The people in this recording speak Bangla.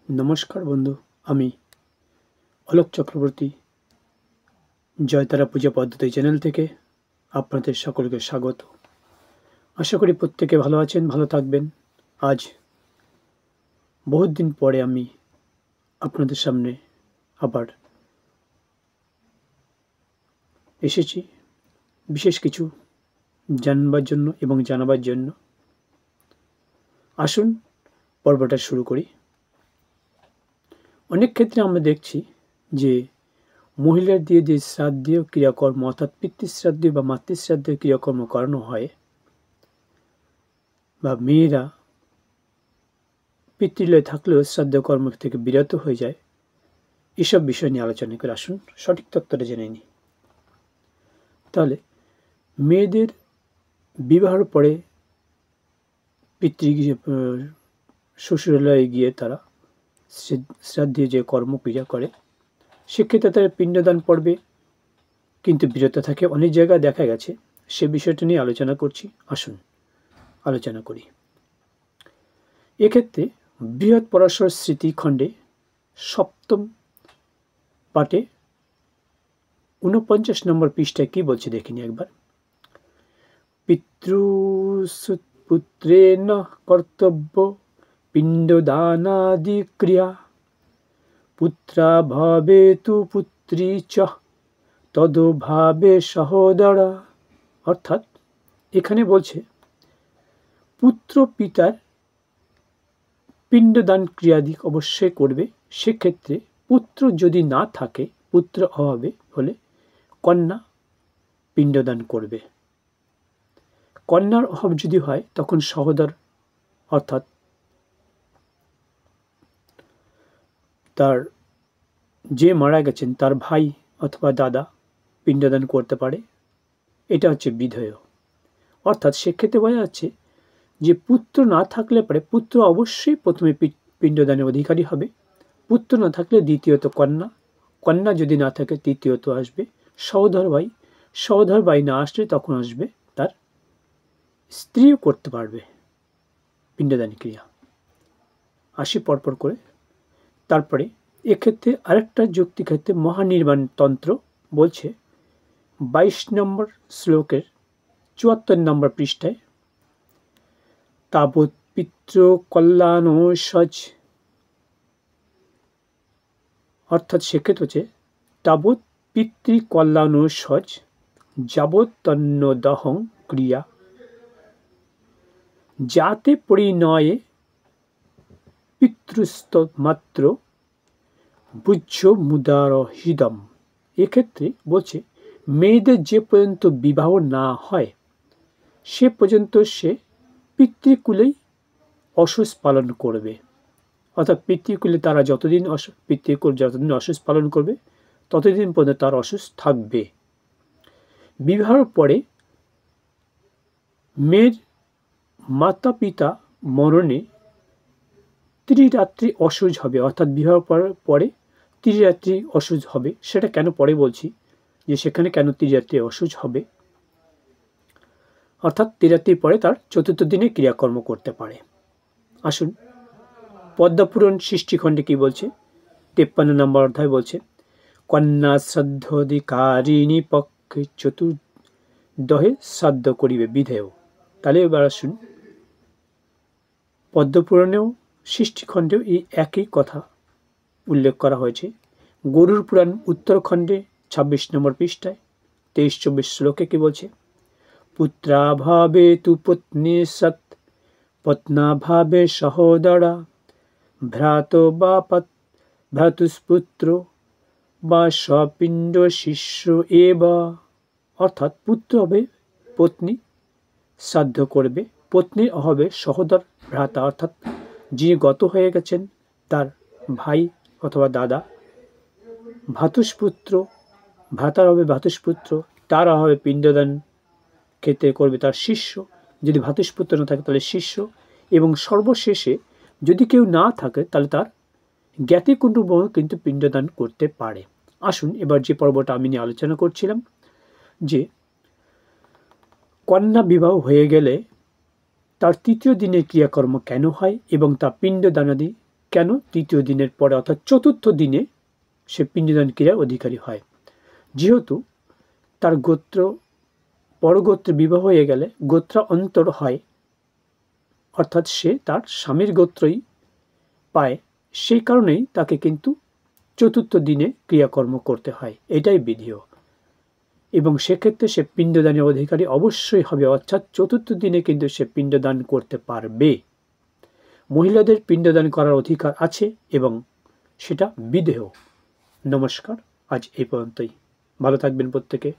नमस्कार बंधु आमी অলোক চক্রবর্তী জয়তারা পূজা পদ্ধতি চ্যানেল থেকে আপনাদের সকলকে স্বাগত। আশা করি প্রত্যেকে ভালো আছেন, ভালো থাকবেন। আজ বহুত দিন পরে আমি আপনাদের সামনে আবার এসেছি বিশেষ কিছু জানবার জন্য এবং জানাবার জন্য। আসুন পর্বটা শুরু করি। অনেক ক্ষেত্রে আমরা দেখছি যে মহিলার দিয়ে যে শ্রাদ্ধীয় ক্রিয়াকর্ম অর্থাৎ পিতৃশ্রাদ্ধ বা মাতৃশ্রাদ্ধের ক্রিয়াকর্ম করানো হয় বা মেয়েরা পিতৃলয়ে থাকলেও শ্রাদ্ধ কর্ম থেকে বিরত হয়ে যায়, এসব বিষয় নিয়ে আলোচনা করে আসুন সঠিক তত্ত্বটা জেনে নিই। তাহলে মেয়েদের বিবাহের পরে শ্বশুরালয়ে গিয়ে তারা শ্রাদ্ধীয় যে কর্মক্রিয়া করে, সেক্ষেত্রে তারা পিণ্ডদান পর্বে কিন্তু বিরত থাকে। অনেক জায়গায় দেখা গেছে, সে বিষয়টা নিয়ে আলোচনা করছি। আসুন আলোচনা করি। এক্ষেত্রে বৃহৎ পরাশর স্মৃতিখণ্ডে সপ্তম পাঠে 49 নম্বর পৃষ্ঠায় কি বলছে দেখিনি একবার। পিতৃপুত্রেণ কর্তব্য পিণ্ডদানাদি ক্রিয়া পুত্রা ভাবেতু পুত্রী চ তদভাবে সহোদরা। অর্থাৎ এখানে বলছে পুত্র পিতার পিণ্ডদান ক্রিয়াদি অবশ্যই করবে। সেক্ষেত্রে পুত্র যদি না থাকে, পুত্র অভাবে হলে কন্যা পিণ্ডদান করবে। কন্যার অভাব যদি হয় তখন সহোদর অর্থাৎ তার যে মারা গেছেন তার ভাই অথবা দাদা পিণ্ডদান করতে পারে। এটা হচ্ছে বিধেয়। অর্থাৎ সেক্ষেত্রে বোঝা যাচ্ছে যে পুত্র না থাকলে পরে পুত্র অবশ্যই প্রথমে পিণ্ডদানের অধিকারী হবে। পুত্র না থাকলে দ্বিতীয়ত কন্যা, কন্যা যদি না থাকে তৃতীয়ত আসবে সহোদর ভাই। সহোদর ভাই না আসলে তখন আসবে তার স্ত্রীও করতে পারবে পিণ্ডদান ক্রিয়া। আসি পরপর করে। তারপরে এক্ষেত্রে আরেকটা যুক্তি ক্ষেত্রে মহানির্বাণ তন্ত্র বলছে 22 নম্বর শ্লোকের 74 নম্বর পৃষ্ঠায়, তাবৎ পিতৃ কল্যাণ সজ। অর্থাৎ সেক্ষেত্রে হচ্ছে তাবৎ পিতৃ কল্যাণ সজ যাবৎ তন্নদহং ক্রিয়া যাতে পরিণয়ে পিতৃস্ত মাত্র বুঝ্য মুদারহিদম। এক্ষেত্রে বলছে মেয়েদের যে পর্যন্ত বিবাহ না হয় সে পর্যন্ত সে পিতৃকুলেই অসুস পালন করবে। অর্থাৎ পিতৃকুলে তারা পিতৃকুল যতদিন অসুস পালন করবে ততদিন পর্যন্ত তার অসুস থাকবে। বিবাহের পরে মেয়ের মাতা পিতা মরণে ত্রিরাত্রি অসুজ হবে। অর্থাৎ বিবাহ পরে ত্রিরাত্রি অসুজ হবে। সেটা কেন পরে বলছি যে সেখানে কেন ত্রিরাত্রি অসুজ হবে। অর্থাৎ ত্রিরাত্রির পরে তার চতুর্থ দিনে ক্রিয়াকর্ম করতে পারে। আসুন পদ্মপুরাণ সৃষ্টিখণ্ডে কি বলছে, 53 নম্বর অধ্যায় বলছে, কন্যা শ্রাদ্ধাধিকারিণী পক্ষে চতুর্দহে শ্রাদ্ধ করিবে বিধেয়। তাহলে এবার আসুন পদ্মপুরাণেও সৃষ্টিখণ্ডেও এই একই কথা উল্লেখ করা হয়েছে। গরুর পুরাণ উত্তরখণ্ডে 26 নম্বর পৃষ্ঠায় 23-24 শ্লোকে কি বলছে, পুত্রাভাবে তু পত্নী সৎ পত্নাভাবে সহোদরা ভ্রাত বা ভ্রাতুষ্পুত্র বা স্বপিণ্ড শিষ্য এবা। অর্থাৎ পুত্র হবে পত্নী শ্রাদ্ধ করবে, পত্নীর অভাবে সহোদর ভ্রাতা অর্থাৎ যিনি গত হয়ে গেছেন তার ভাই অথবা দাদা, ভ্রাতুষ্পুত্র ভ্রাতার হবে ভ্রাতুষ্পুত্র, তার অভাবে পিণ্ডদান ক্ষেত্রে করবে তার শিষ্য, যদি ভ্রাতুষ্পুত্র না থাকে তাহলে শিষ্য, এবং সর্বশেষে যদি কেউ না থাকে তাহলে তার জ্ঞাতি কুটুম্ব কিন্তু পিণ্ডদান করতে পারে। আসুন এবার যে পর্বটা আমি নিয়ে আলোচনা করছিলাম যে কন্যা বিবাহ হয়ে গেলে তার তৃতীয় দিনের ক্রিয়াকর্ম কেন হয় এবং তা পিণ্ডদানাদি কেন তৃতীয় দিনের পরে অর্থাৎ চতুর্থ দিনে সে পিণ্ডদান ক্রিয়ার অধিকারী হয়? যেহেতু তার গোত্র পরগোত্রে বিবাহ হয়ে গেলে গোত্রান্তর হয়, অর্থাৎ সে তার স্বামীর গোত্রই পায়, সেই কারণেই তাকে কিন্তু চতুর্থ দিনে ক্রিয়াকর্ম করতে হয়, এটাই বিধিও। এবং সেক্ষেত্রে সে পিণ্ডদানের অধিকারী অবশ্যই হবে, অর্থাৎ চতুর্থ দিনে কিন্তু সে পিণ্ডদান করতে পারবে। মহিলাদের পিণ্ডদান করার অধিকার আছে এবং সেটা বিধেয়। নমস্কার, আজ এই পর্যন্তই। ভালো থাকবেন প্রত্যেকে।